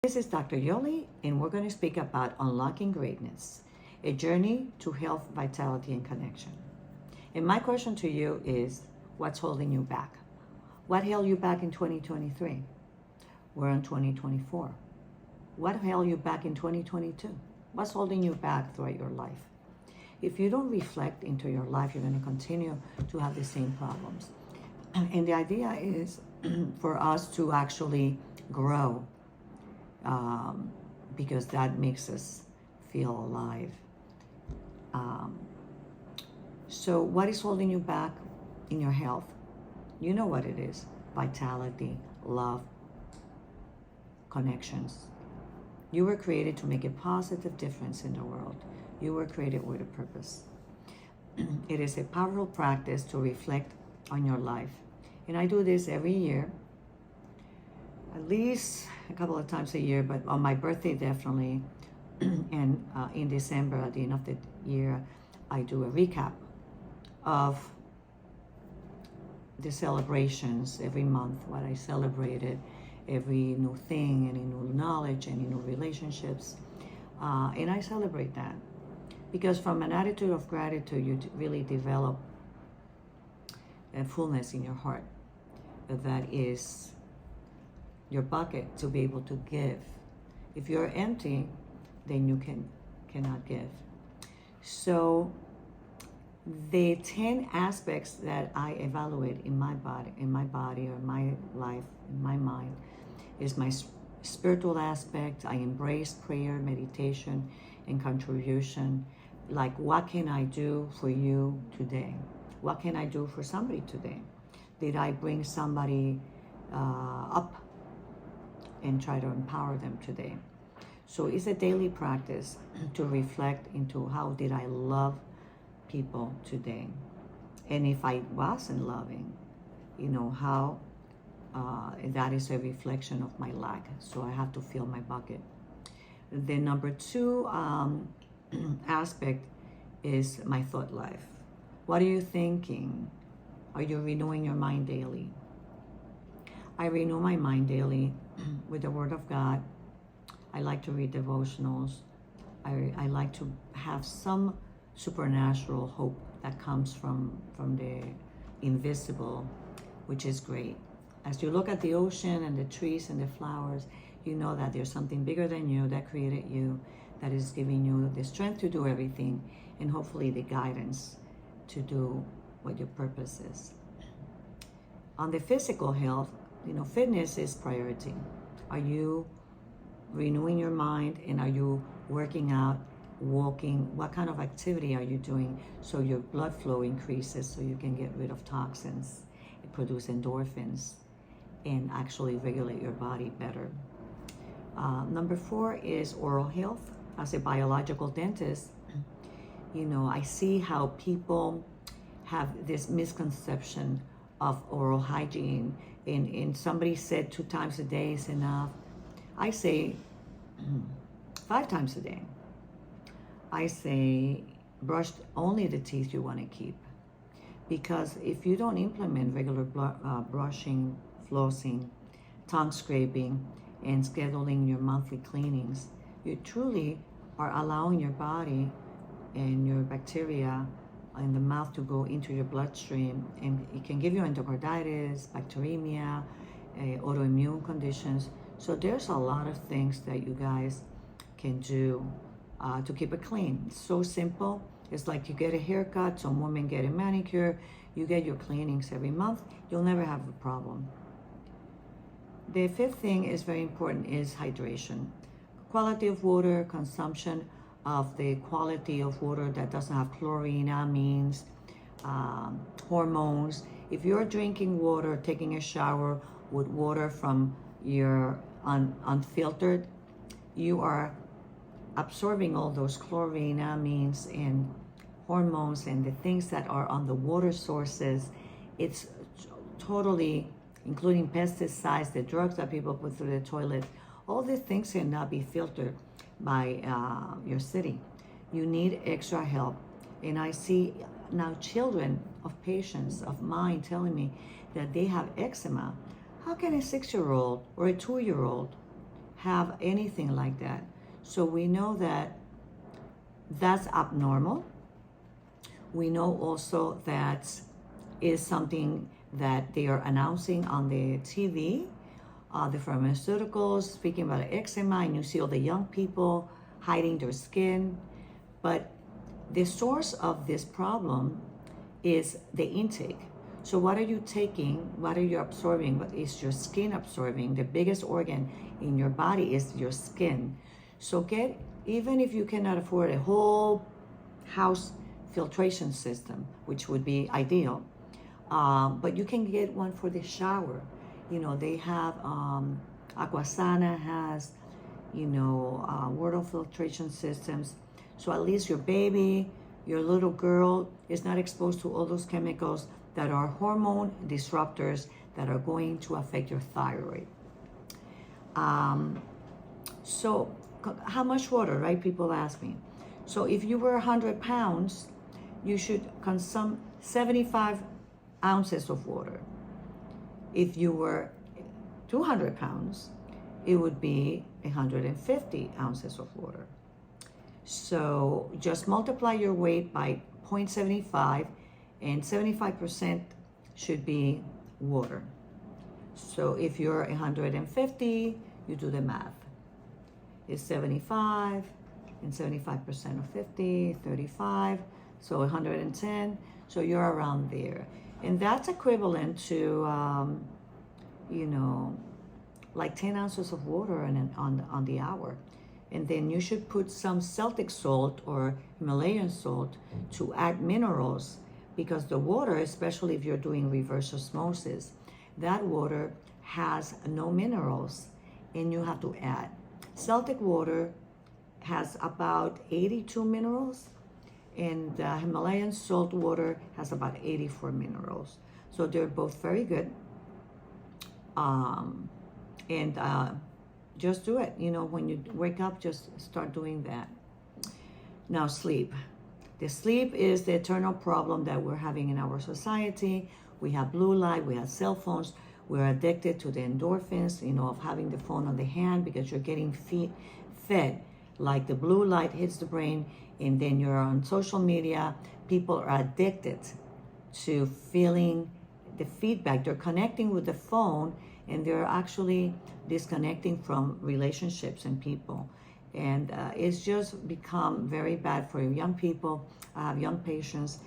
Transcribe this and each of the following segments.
This is Dr. Yoli, and we're going to speak about unlocking greatness, a journey to health, vitality, and connection. And my question to you is, what's holding you back? What held you back in 2023? We're in 2024. What held you back in 2022? What's holding you back throughout your life? If you don't reflect into your life, you're going to continue to have the same problems. And the idea is for us to actually grow, because that makes us feel alive. So what is holding you back in your health? You know what it is: vitality, love, connections. You were created to make a positive difference in the world. You were created with a purpose. It is a powerful practice to reflect on your life. And I do this every year, at least a couple of times a year, but on my birthday definitely. And in December, at the end of the year, I do a recap of the celebrations every month, what I celebrated, every new thing, any new knowledge, any new relationships. And I celebrate that. Because from an attitude of gratitude, you really develop a fullness in your heart that is your bucket to be able to give. If you're empty, then you cannot give. So the 10 aspects that I evaluate in my body or my life, in my mind, is my spiritual aspect. I embrace prayer, meditation, and contribution. Like, what can I do for you today? What can I do for somebody today? Did I bring somebody up and try to empower them today? So it's a daily practice to reflect into how did I love people today? And if I wasn't loving, how that is a reflection of my lack. So I have to fill my bucket. The number 2 aspect is my thought life. What are you thinking? Are you renewing your mind daily? I renew my mind daily with the Word of God. I like to read devotionals. I like to have some supernatural hope that comes from the invisible, which is great. As you look at the ocean and the trees and the flowers, you know that there's something bigger than you that created you, that is giving you the strength to do everything, and hopefully the guidance to do what your purpose is. On the physical health, fitness is priority. Are you renewing your mind, and are you working out, walking? What kind of activity are you doing so your blood flow increases, so you can get rid of toxins, produce endorphins, and actually regulate your body better? Number 4 is oral health. As a biological dentist, I see how people have this misconception of oral hygiene. And somebody said 2 times a day is enough. I say 5 times a day. I say brush only the teeth you want to keep. Because if you don't implement regular brushing, flossing, tongue scraping, and scheduling your monthly cleanings, you truly are allowing your body and your bacteria in the mouth to go into your bloodstream, and it can give you endocarditis, bacteremia, autoimmune conditions. So there's a lot of things that you guys can do to keep it clean. It's so simple. It's like you get a haircut, some women get a manicure, you get your cleanings every month, you'll never have a problem. The 5th thing is very important, is hydration. Quality of water, consumption of the quality of water that doesn't have chlorine, amines, hormones. If you're drinking water, taking a shower with water from your unfiltered, you are absorbing all those chlorine, amines, and hormones, and the things that are on the water sources. It's totally, including pesticides, the drugs that people put through the toilet. All these things cannot be filtered by your city. You need extra help. And I see now children of patients of mine telling me that they have eczema. How can a 6-year-old or a 2-year-old have anything like that. So we know that that's abnormal. We know also that is something that they are announcing on the TV, the pharmaceuticals speaking about eczema, and you see all the young people hiding their skin. But the source of this problem is the intake. So what are you taking? What are you absorbing? What is your skin absorbing? The biggest organ in your body is your skin. So even if you cannot afford a whole house filtration system, which would be ideal, but you can get one for the shower. They have, Aquasana has, water filtration systems. So at least your baby, your little girl is not exposed to all those chemicals that are hormone disruptors that are going to affect your thyroid. So how much water, right? People ask me. So if you were 100 pounds, you should consume 75 ounces of water. If you were 200 pounds, it would be 150 ounces of water. So just multiply your weight by 0.75, and 75% should be water. So if you're 150, you do the math. It's 75, and 75% of 50, 35, so 110. So you're around there. And that's equivalent to, like 10 ounces of water on the hour. And then you should put some Celtic salt or Himalayan salt to add minerals, because the water, especially if you're doing reverse osmosis, that water has no minerals, and you have to add. Celtic water has about 82 minerals, and Himalayan salt water has about 84 minerals. So they're both very good. Just do it. When you wake up, just start doing that. Now, sleep. The sleep is the eternal problem that we're having in our society. We have blue light, we have cell phones, we're addicted to the endorphins, of having the phone on the hand, because you're getting fed. Like the blue light hits the brain, and then you're on social media. People are addicted to feeling the feedback. They're connecting with the phone, and they're actually disconnecting from relationships and people. And it's just become very bad for young people. I have young patients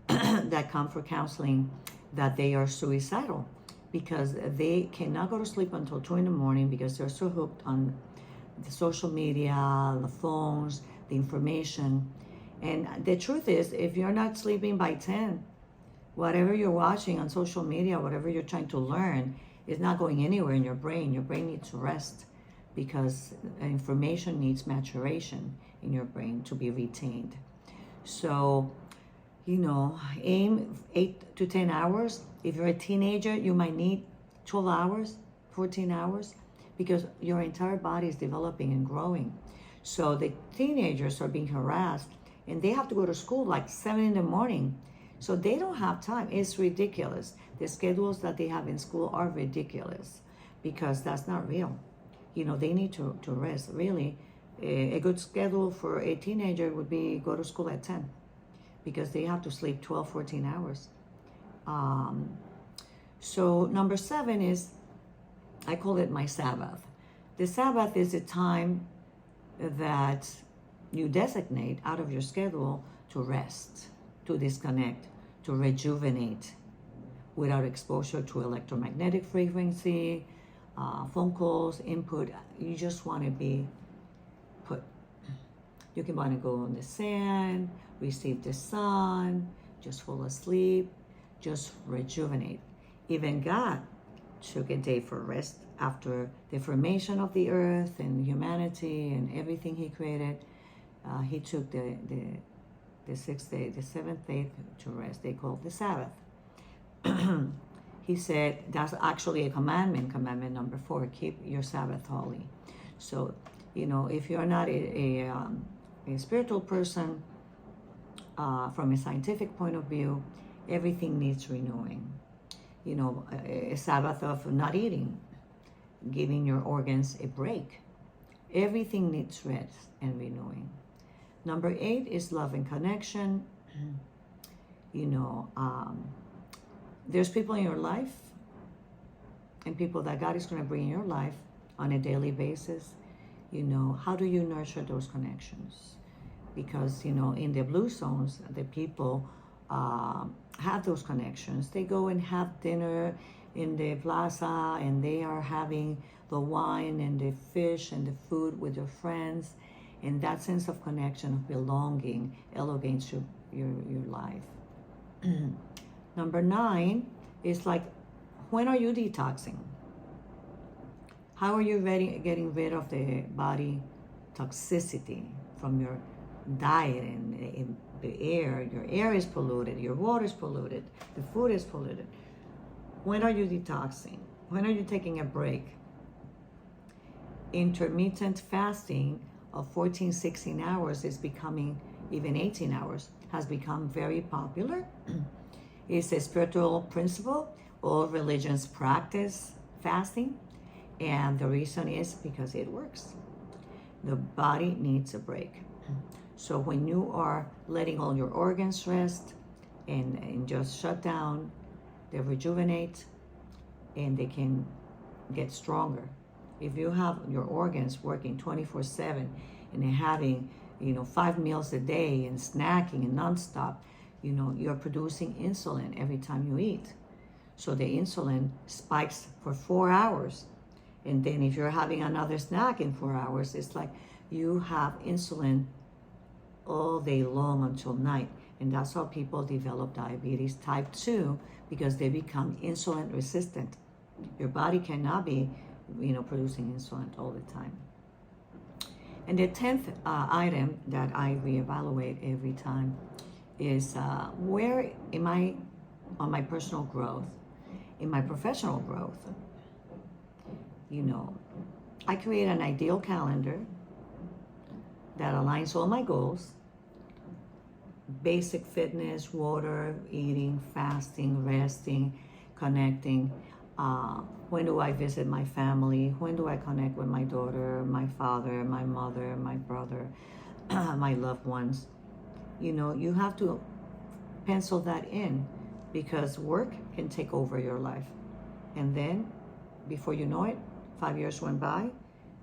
that come for counseling that they are suicidal because they cannot go to sleep until 2 in the morning because they're so hooked on the social media, the phones, the information. And the truth is, if you're not sleeping by 10, whatever you're watching on social media, whatever you're trying to learn, is not going anywhere in your brain. Your brain needs rest because information needs maturation in your brain to be retained. So, aim 8 to 10 hours. If you're a teenager, you might need 12 hours, 14 hours, because your entire body is developing and growing. So the teenagers are being harassed, and they have to go to school like 7 in the morning. So they don't have time. It's ridiculous. The schedules that they have in school are ridiculous because that's not real. They need to rest. Really, a good schedule for a teenager would be go to school at 10 because they have to sleep 12, 14 hours. So number 7 is, I call it my Sabbath. The Sabbath is a time that you designate out of your schedule to rest, to disconnect, to rejuvenate without exposure to electromagnetic frequency, phone calls, input. You just want to be put. You can want to go on the sand, receive the sun, just fall asleep, just rejuvenate. Even God took a day for rest after the formation of the earth and humanity and everything he created. He took the 6th day, the 7th day to rest. They call it the Sabbath. He said that's actually a commandment number 4, keep your Sabbath holy. So, if you're not a spiritual person, from a scientific point of view, everything needs renewing. A Sabbath of not eating, giving your organs a break, Everything needs rest and renewing. Number 8 is love and connection. You know, there's people in your life and people that God is going to bring in your life on a daily basis. You know, how do you nurture those connections? Because, you know, in the blue zones, the people have those connections. They go and have dinner in the plaza, and they are having the wine and the fish and the food with their friends. And that sense of connection, of belonging, elevates your life. Number 9 is like, when are you detoxing? How are you getting rid of the body toxicity from your diet and the air? Your air is polluted, your water is polluted, the food is polluted. When are you detoxing? When are you taking a break? Intermittent fasting of 14, 16 hours is becoming, even 18 hours, has become very popular. It's a spiritual principle. All religions practice fasting, and the reason is because it works. The body needs a break. So when you are letting all your organs rest and just shut down, they rejuvenate and they can get stronger. If you have your organs working 24/7 and having, you know, 5 meals a day and snacking and nonstop, you know, you're producing insulin every time you eat. So the insulin spikes for 4 hours. And then if you're having another snack in 4 hours, it's like you have insulin all day long until night. And that's how people develop diabetes type 2, because they become insulin resistant. Your body cannot be, you know, producing insulin all the time. And the 10th item that I reevaluate every time is where am I on my personal growth, in my professional growth. You know, I create an ideal calendar that aligns all my goals: basic fitness, water, eating, fasting, resting, connecting. When do I visit my family? When do I connect with my daughter, my father, my mother, my brother, my loved ones? You know, you have to pencil that in, because work can take over your life. And then, before you know it, 5 years went by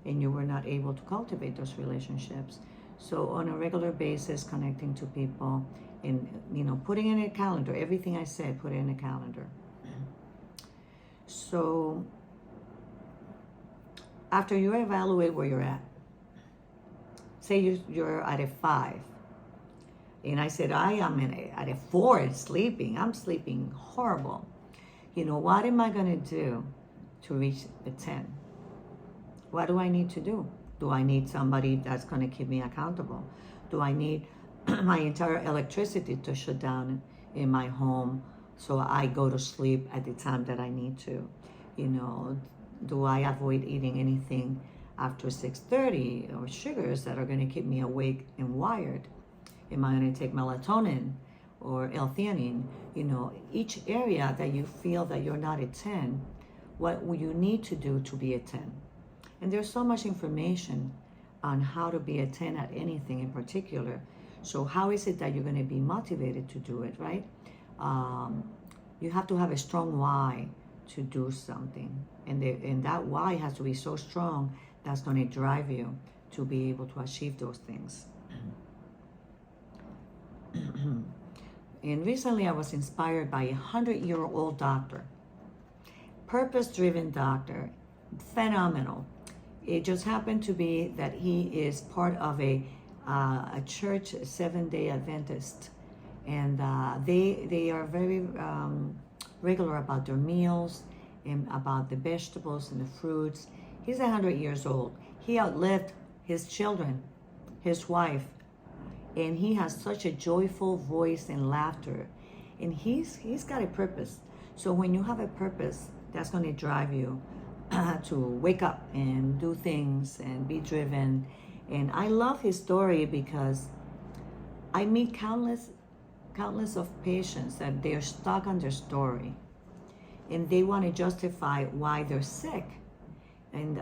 and you were not able to cultivate those relationships. So on a regular basis, connecting to people and, you know, putting in a calendar, everything I said, put it in a calendar. So after you evaluate where you're at, say you're at a 5, and I said, I am at a 4 sleeping. I'm sleeping horrible. You know, what am I going to do to reach the 10? What do I need to do? Do I need somebody that's going to keep me accountable? Do I need my entire electricity to shut down in my home so I go to sleep at the time that I need to? You know, do I avoid eating anything after 6:30 or sugars that are going to keep me awake and wired? Am I going to take melatonin or L-theanine? You know, each area that you feel that you're not a 10, what will you need to do to be a 10? And there's so much information on how to be a 10 at anything in particular. So how is it that you're going to be motivated to do it, right? You have to have a strong why to do something. And that why has to be so strong that's going to drive you to be able to achieve those things. And recently I was inspired by a 100-year-old doctor, purpose-driven doctor, phenomenal. It just happened to be that he is part of a church, Seventh-day Adventist, and they are very regular about their meals and about the vegetables and the fruits. He's 100 years old. He outlived his children, his wife, and he has such a joyful voice and laughter, and he's got a purpose. So when you have a purpose, that's going to drive you to wake up and do things and be driven. And I love his story because I meet countless of patients that they're stuck on their story and they want to justify why they're sick. And,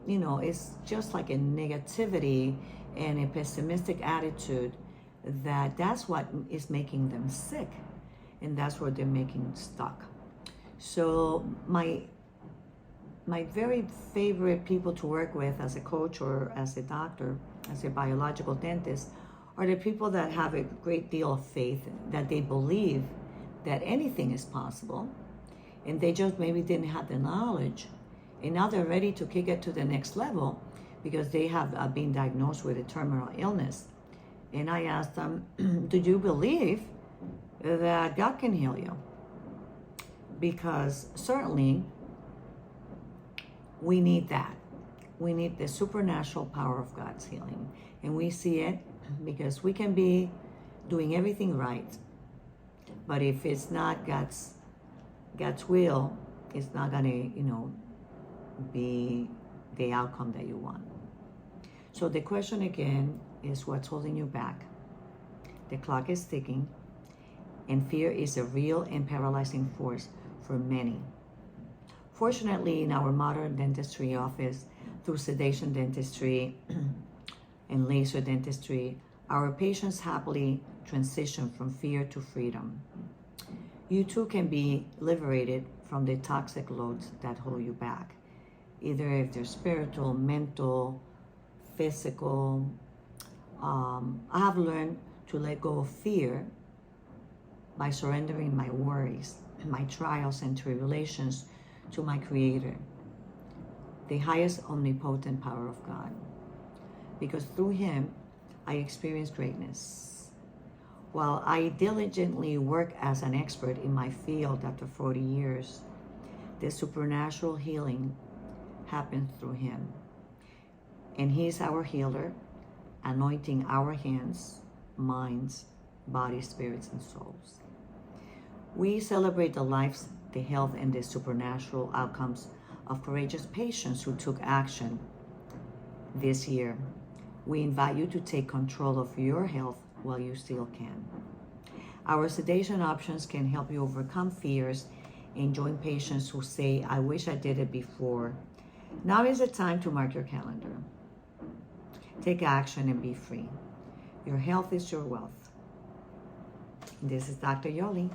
you know, it's just like a negativity and a pessimistic attitude that's what is making them sick. And that's where they're making stuck. So my very favorite people to work with as a coach or as a doctor, as a biological dentist, are the people that have a great deal of faith, that they believe that anything is possible, and they just maybe didn't have the knowledge, and now they're ready to kick it to the next level because they have been diagnosed with a terminal illness. And I asked them, do you believe that God can heal you? Because certainly we need that. We need the supernatural power of God's healing. And we see it because we can be doing everything right, but if it's not God's will, it's not gonna, you know, be the outcome that you want. So the question again is, what's holding you back? The clock is ticking, and fear is a real and paralyzing force for many. Fortunately, in our modern dentistry office, through sedation dentistry and laser dentistry, our patients happily transition from fear to freedom. You too can be liberated from the toxic loads that hold you back, either if they're spiritual, mental, physical. I have learned to let go of fear by surrendering my worries, my trials and tribulations to my Creator, the highest omnipotent power of God. Because through Him, I experience greatness. While I diligently work as an expert in my field after 40 years, the supernatural healing happens through Him. And He is our healer, anointing our hands, minds, bodies, spirits, and souls. We celebrate the lives, the health, and the supernatural outcomes of courageous patients who took action this year. We invite you to take control of your health while you still can. Our sedation options can help you overcome fears and join patients who say, I wish I did it before. Now is the time to mark your calendar. Take action and be free. Your health is your wealth. This is Dr. Yoli.